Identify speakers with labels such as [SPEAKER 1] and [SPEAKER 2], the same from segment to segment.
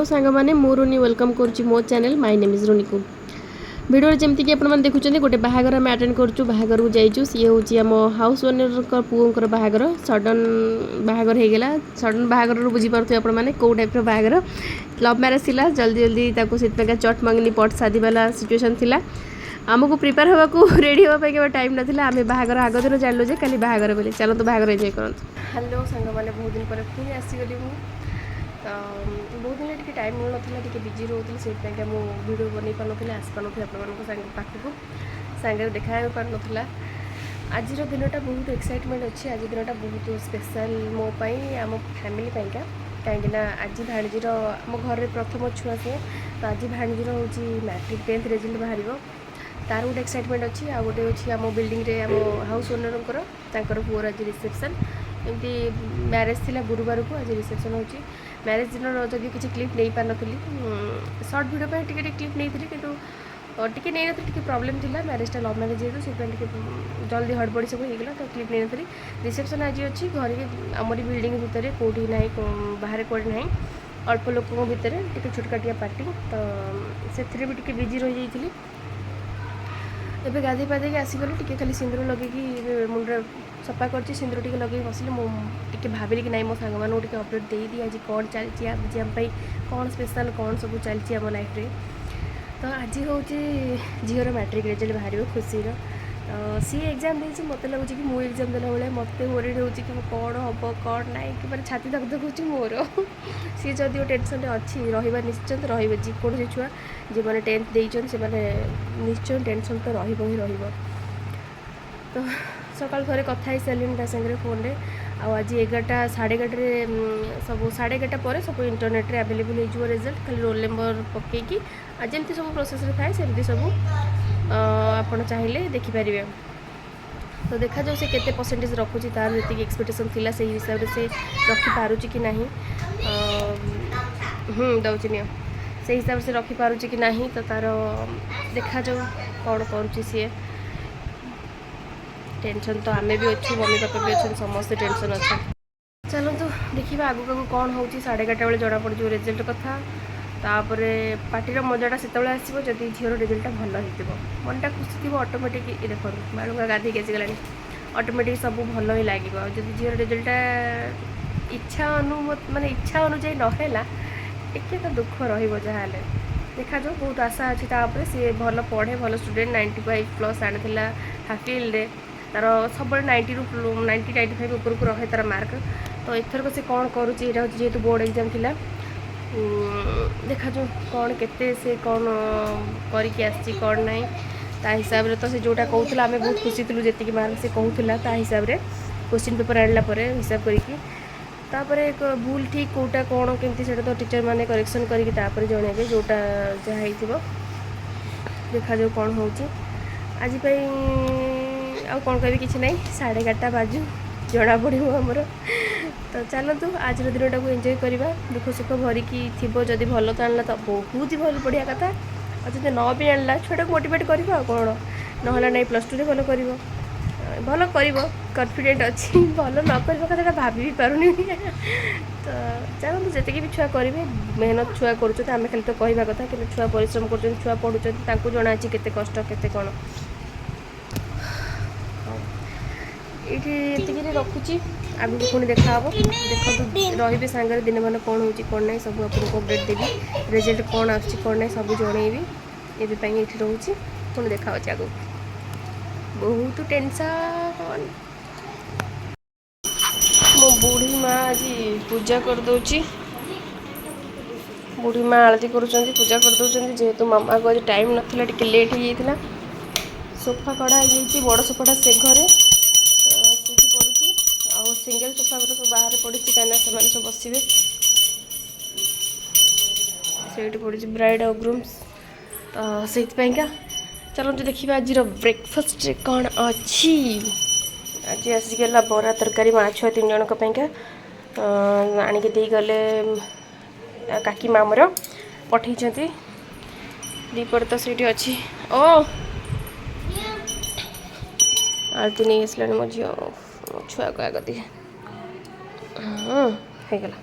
[SPEAKER 1] सांग मैंने मु रुनी वेलकम करुच्ची मो चैनल माय नेम इज रुनी को वीडियो जमीक आप देखुं गोटे बाहागर आम अटेंड करूँ बाहागर को जाइचु सी हूँ आम हाउस ओनर पुओं बाहागर सडन बाहागर होगला सडन बाहागर बुझीपे आपने कौ टाइप बाहागर लव मैरेज थी जल्दी जल्दी से चट मंगनी पट शादी वाला सिचुएसन थी आमको प्रिपेयर होगा रेडी होगा टाइम नाला आम बाहागर आग दिन जानलु जे खाली बाहागर बोली चलते बाहागर एंजय करूँ। हेलो सांग मैंने बहुत दिन पर पुणी आसीगली तो बहुत दिन टी टाइम मिल ना टी बिजी रोली से वीडियो बन पार आस पार आप पाखक सांगे देखा पार ना आज दिनटा बहुत एक्साइटमेंट अच्छी आज दिनटा बहुत स्पेशल मोपाई आम फैमिली कहीं आज भाणीजीर आम घर प्रथम छुआ से तो आज भाणीजीर हूँ मैट्रिक 10th रिजल्ट बाहर तार गोटे एक्साइटमेंट अच्छी आ गोटे अच्छी आम बिल्डिंग रे आम हाउस ओनर पुअर आज रिसेप्शन एमती मैरेज थी गुरुवार को आज रिसेप्शन होची मैरेज दिन जदि किसी क्लिप नहीं पार नी सर्ट वीडियो पर टिके क्लिप नहीं थी कि टिके नहीं टी प्रॉब्लम थी मैरेजटा लव मैरेज जेहतु से जल्दी हड़बड़ी सब होगा तो क्लिप नहीं नी रिसेप्शन आज अच्छी घर आमरी बिल्डिंग भितर कौटी ना बाहर कौटी ना अल्प लोकों भितर टी छोटकाटिया पार्टी तो से भी टी बिजी रही जाइए एवं गाधे पाधे आसीगली टी खाली सिंदूर लगे मुंडे सफा कर सिंदूर टी लगे बसिले मुझे भाविली कि नहीं मो सांग मानू टी अपडेट दे दी आज कौन चलती आज आम कौन स्पेशल कौन सब चलती आम लाइफ रे तो आज हूँ झीर मैट्रिक रिजल्ट बाहर खुशी सी एग्जाम दे मत लगुच कि मु एग्जाम देला बेले मत वरीड हो कौन हम कौन ना कि छाती धक धक मोर सी जदि टेंशन अच्छी रहा निश्चित रोसी छुआ जो मैंने 10th देते से निश्चय टेंशन तो रही तो सकाल थे कथा ही सारे सागर फोन रे आज 11टा 11:30 सब 11:30 पर सब इंटरनेट रे अवेलेबल हो रिजल्ट खाली रोल नंबर पकईकि आज जमी सब प्रोसेस थाए सेमती सब आप चाहिए देखिपारे तो देखा जाऊ से केते परसेंटेज रखुची तार जी एक्सपेक्टेशन थिला से हिसाब से रखिपारुची कि नहीं दौची नियो से हिसाब से रखिपारुची कि नहीं तो तार देखा जाऊ कौन करुच्ची सी टेंशन तो आमे भी अच्छे मम्मी पापा भी अच्छे समस्त टेंशन अच्छे चलतु देखा आगू आगू कौन हो 11:30 बेले जना पड़ रिजल्ट कथा तापर पार्टीर मजाटा से आसो जदि झीर रिजल्टा भल हो मनटा खुशी थी ऑटोमेटिक देखो बालुका गाधे आसीगला ऑटोमेटिक सब भल ही लगे जब झीर रिजल्टा इच्छा माने इच्छा अनुजाई नहेला टे तो दुख रहा देखा जाओ बहुत आशा अच्छी तापर सी भल पढ़े भल स्टूडेंट 95+ आनी हाफिल तार सब 90 ରୁ 90-95 ऊपर को रहे तार मार्क तो एथरक से कौन करुच्ची जेहेतु बोर्ड एग्जाम थिला देखा जो कौन केते से कौन करके आसी कौन ना ता हिसाब रे तो से जोटा कहूला आम बहुत खुशी थी जी मार्क से कहूला ता हिसाब रे क्वेश्चन पेपर आणला हिसाब करके तापर एक भूल ठीक कोटा कौन केमती से तो टीचर माने करेक्शन करके जणेबे जोटा जहाँ हो देखा जो कौन हो आज आ कौन कह कि ना 11:30 बाजू जना पड़ो आमर तो चलतु आज दिनटा को एंजॉय करवा दुख सुख भरिकी थी जदि भल तो आणला तो बहुत ही भल बढ़िया कथा और जब न भी आणला छुआ को मोटिवेट कर कौन ना नहीं +2 रे भल कर भल कर कन्फिडेंट अच्छी भल न कर कथा भाभी भी पारुनी तो चलते जितकी भी छुआ करेंगे मेहनत छुआ करें खाली तो कहवा कथा कि छुआ परिश्रम कर छुआ पढ़ुं जना केते कष्ट केते कौन ये रखुची आगे पुणी देखा देखो रे सांगे दिन मान कौन हो कौन ना सब आपको अपडेट देवी रिजल्ट कौन आस कौन ना सब जनइबी ये रोचे पुणी देखा आगे बहुत टेंशन मो बुढ़ी माँ आज पूजा करदे बुढ़ी माँ आलती कर पूजा करदे जेहेतु मामा को आज टाइम नाला टे लेट हो जाता सोफा कड़ा हो बड़ सोफाटा से घरे सिंगल सोफा गुरा सब बाहर पड़ी कहीं सब बसवे से पड़ी ब्राइड और ग्रूम्स तो से चलते देखिए आज ब्रेकफास्ट कौन अच्छी आज आसीगला बरा तरकारी माँ छुआ 3 जनक आणिक दे गले काकी मामर पठे दीपर तो से अच्छी ओ आलती नहीं आसला मो झी छुआ को आग दिए होगला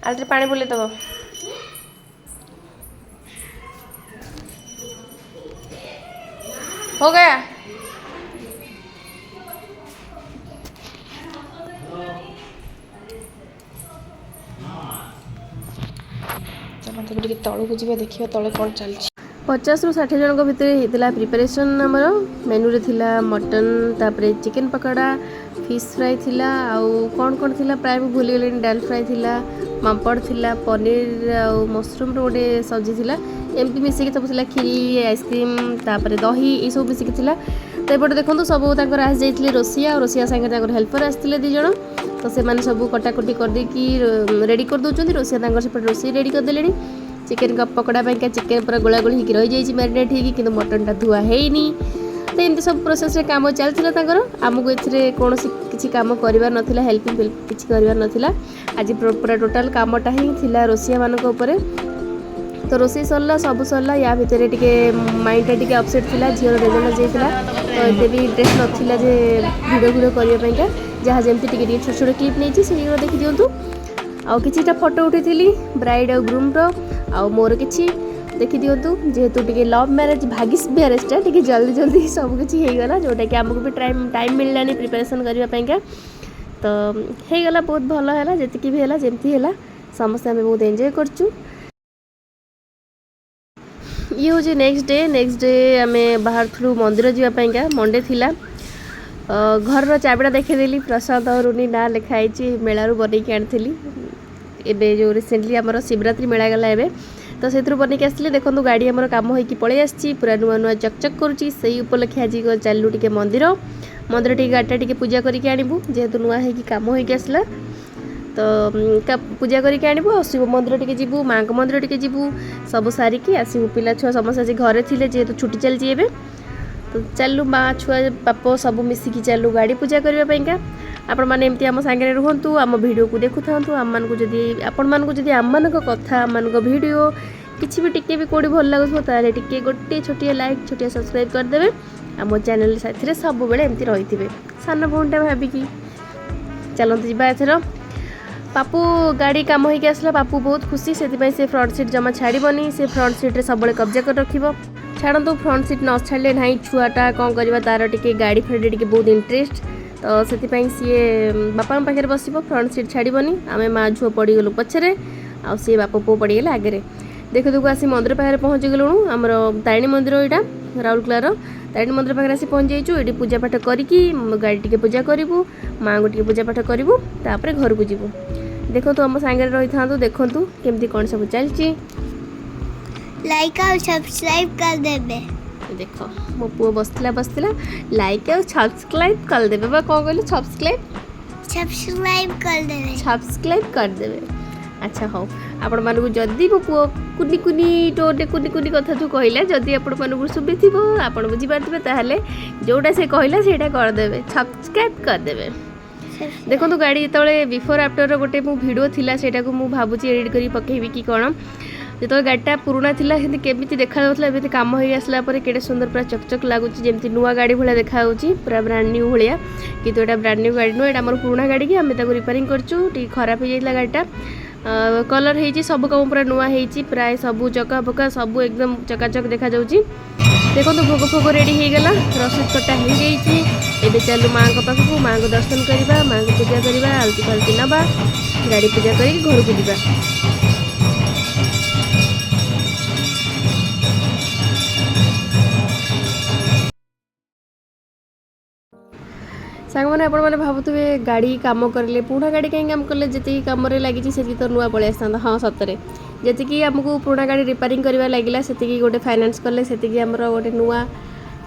[SPEAKER 1] आलरे पानी बुले दब हो गया तलू जी देखिए तले कौन चलती 50 ରୁ 60 जन भितर होता प्रिपरेसन आमर मेनू थिला मटन तापर चिकेन पकड़ा फिश फ्राई थिला आउ कौन कौन थिला प्राय भूल गले डाल फ्राई थिला पापड़ थिला पनीर आउ मशरूम रोटे सब्जी थिला एमती मिसिक सब थिला खीरी आइसक्रीम तापर दही ये सब मिसिक थिला तो एपटे देखो सब आस जाइए रोसिया रोसिया सागर हेल्पर आसते दी जन तो से सब कटाकटी करदेकी रेडी कर दौरान रोसिया सेपटे रोषे रेडी करदे चिकेन का पकड़ा पाइका चिकेन पूरा गोला गोली होकर रही जाइए मैरिनेट होगी कि मटन टा धुआ है तो एमती सब प्रोसेस रे काम चलता आमको ये कौन किसी काम करार नाला हेल्पिंग किसी करार नाला आज पूरा टोटाल कामटा ही थिला रोसिया मानक उपरे तो रोषे सरला सब सरला या भितर टे माइंडटा टे अपसेट थिला झीर रेजल्ट जाइला तो ये भी इंटरेस्ट नाला जे भिडियो भिडियो करने जहाँ जमी टे छोट छोट क्लिप नहीं से देखी दिंतु आउ किछिटा फोटो उठी ब्राइड और ग्रूम रो मोर किछि देखी दिंतु जेहेतु टे लव मैरेज भागिस मैरेजटा टे जल्दी जल्दी सब किछि हो गला जोटा कि आमको भी टाइम मिललानी प्रिपरेशन करने तो हो गला बहुत भल है जी भी है जमती है समस्ते आम बहुत एंजॉय करचु ये हूँ नेक्स्ट डे आम बाहर थ्रू मंदिर जावाई मंडे थिला घर चाबिटा देखीदेली प्रसाद और रुनी ना लिखाई मेलू बनईकी आनी एबे जो रिसेंटली आमर शिवरात्रि मेला गला एबे तो से बनईकी आसती देखो गाड़ी आमर काम होगी पलि आसी पूरा नुआ नुआ चकचक करुच्ची से उपलक्षे आज चलू टे मंदिर मंदिर टे गाड़ीटा टे पूजा करके आणबू जेहेतु नुआ है कम होगी आसला तो पूजा करके आणबू शिव मंदिर टे जीवु माँ मंदिर टे जीवु सब सारिकी आसबू पिला छुआ समस्त आज घरे थे जेहेतु छुट्टी चलती है तो चलू माँ छुआ बाप सब मिसिकी चलू गाड़ी पूजा करने आपण मैंने एमती आम सांगे रुहतु आम भिडियो को देखु था आम जदि आपण मानक जदि आम कथा आम भिडियो किसी भी टिके भी कौड़ी भल लगुव ताले टिके गोटे छोटिया लाइक छोटिया सब्सक्राइब करदे आम चैनल साथी सब बेले एमती रही थे सान भौणटा भाविकी चलते जावा एथर पापू गाड़ी काम होगी आसला पापू बहुत खुशी से फ्रंट सीट जमा छाड़बनी से फ्रंट सीट्रे सब कब्जा कर रखिब छाड़ू फ्रंट सीट न छाड़े ना छुआटा कौन करवा तार टे गाड़ी फाड़ी टे बहुत इंटरेस्ट तो से सी बापा पाखे बस फ्रंट सीट छाड़बनी आम माँ झुआ पड़गलु पछरे आ सी बाप पु पड़गले आगे देखु देखु आसी मंदिर पाखे पहुँची गलु आमर तारिणी मंदिर यहाँ राउरकेलार तारिणी मंदिर पाखे आसी पहुँच जाइए ये पूजा पाठ करी गाड़ी टी पूजा करूँ माँ को टी पूजा पाठ करूँ तापर घर को जीवु देखो आम सांगे रही था देखु केमती कौन सब चलती
[SPEAKER 2] लाइक और सब्सक्राइब कर देबे
[SPEAKER 1] देख मो पुओ बसला लाइक और सब्सक्राइब कर देबे बा कौन कहले सब्सक्राइब कर देबे अच्छा हो आपण मानू जदि मो पुओ कुनी कुनी टोटे कुनी कुनी कथा जो कहला जदि आपण मानू सुबि थिबो आपण बुझी पारथिबे ताहले जोटा से कहला सेटा कर देबे सब्सक्राइब कर देबे देखो तो गाड़ी जो बिफोर आफ्टर गोटे मो वीडियो थिला सेटा को मु भाबुची एडिट करी पकेबी कि कोन जो गाड़ीटा पुराना थिला सेमती केमिति देखा जाउथला एबे काम होई आसला परे केडे सुंदर पूरा चकचक लागुची जेमती नुआ गाड़ी भलिया देखा होउची पूरा ब्रांड न्यू भलिया किंतु एटा ब्रांड न्यू गाड़ी नो एटा हमर पुराना गाड़ी कि हमें ताको रिपेयरिंग करचू टी खराब हो जाइला गाड़ीटा कलर हेची सब काम पूरा नुआ हेची प्राय सब चका पका सब एकदम चकाचक देखा जाउची देखो तो भोग फोग रेडी हो गला रसद कटा हो जाइए एबे चलू माँ को पाखक माँ को दर्शन करवा माँ को पूजा करवा आलती फालती नवा गाड़ी पूजा करके घर को जीवा सांग मैंने आपण मैंने भावुवे गाड़ी कम करें पुणा गाड़ी कहीं काम कले जी कम लगी से तो नुआ पलि आसता हाँ सतरे जी आमको पुणा गाड़ी रिपेयरिंग करवा लगे से गोटे फाइनान्स कले से आमर गोटे नुआ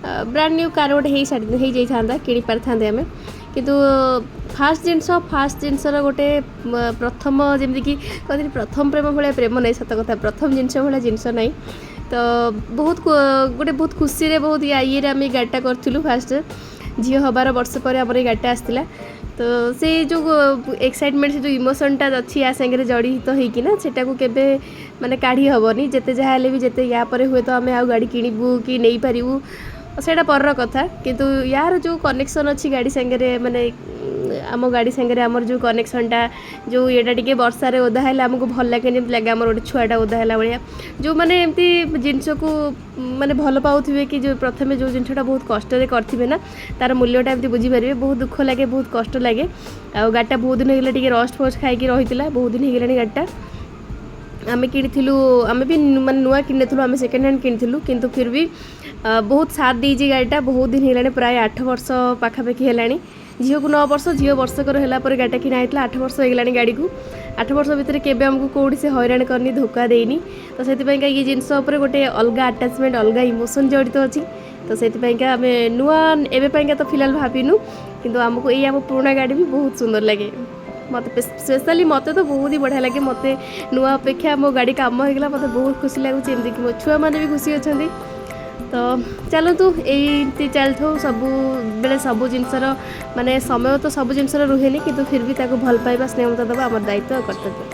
[SPEAKER 1] ब्रांड न्यू कार गोटे हो जाता कि पारि आम किंतु फास्ट जिनसर गोटे प्रथम जमीक कहते प्रथम प्रेम भाया प्रेम नहीं सत कथा प्रथम जिनस भाया जिनस ना तो बहुत गोटे बहुत खुशी बहुत ये आम गाड़ीटा करूँ फास्ट झील हबार वर्ष पर आम गाड़ीटा आसला तो से जो एक्साइटमेंट से जो इमोशनटा अच्छी या सागर जड़ित होना सेटा को केबे माने काढ़ी हेनी जिते जहाँ भी जिते या पर हुए तो आम आ गाड़ी किणबू कि नहीं पारू सेटा पर कथा किंतु यार जो कनेक्शन अच्छी गाड़ी सागर माने आम गाड़ी सागर आमर जो कनेक्शनटा जो ये टे वर्षार ओदा है आमको भल लगे जमी लगे आम गोटे छुआटा ओदा है भाया जो मैंने एमती जिनस को माने भल पाऊे कि जो प्रथम जो जिनटा बहुत कष्ट करेंगे ना तार मूल्यटा एमती बुझीपारे बहुत दुख लगे बहुत कष्ट लगे आ गाड़ीटा बहुत दिन होगा टे रस्ट फस्ट खाई रही बहुत दिन होगा गाड़ीटा आम किणु आम भी मैं नुआ किणु आम सेकेंड हैंड किणु किंतु फिर भी बहुत साथ दीजिए गाड़ीटा बहुत दिन होगा प्राय 8 वर्ष पाखापाखि है झील को 9 वर्ष झील वर्षकर है गाड़ीटा किना होता 8 वर्ष होगा गाड़ी को 8 वर्ष भितर केवे आमको कौड़ी से हैरान करनी धोखा देनी तो से ये जिनस गोटे अलग आटाचमेंट अलग इमोशन जड़ित अच्छी तो से आम नुआ एवं तो फिलहाल भाविनु किंतु आमको ये आम पुराना गाड़ी भी बहुत सुंदर लगे मत स्पेशली मत तो बहुत ही बढ़िया लगे मत नुआ अपेक्षा मो गाड़ी काम होगा मत बहुत खुशी लगुच एमती कि मो छुआ मैंने भी खुशी अच्छा तो चलतु ये चलता सब बेले सब जिनसर माने समय तो सब जिनसर रुहे नहीं किंतु फिर भी ताको भल पाइबा स्नेह ममता देवा आम दायित्व कर्तव्य।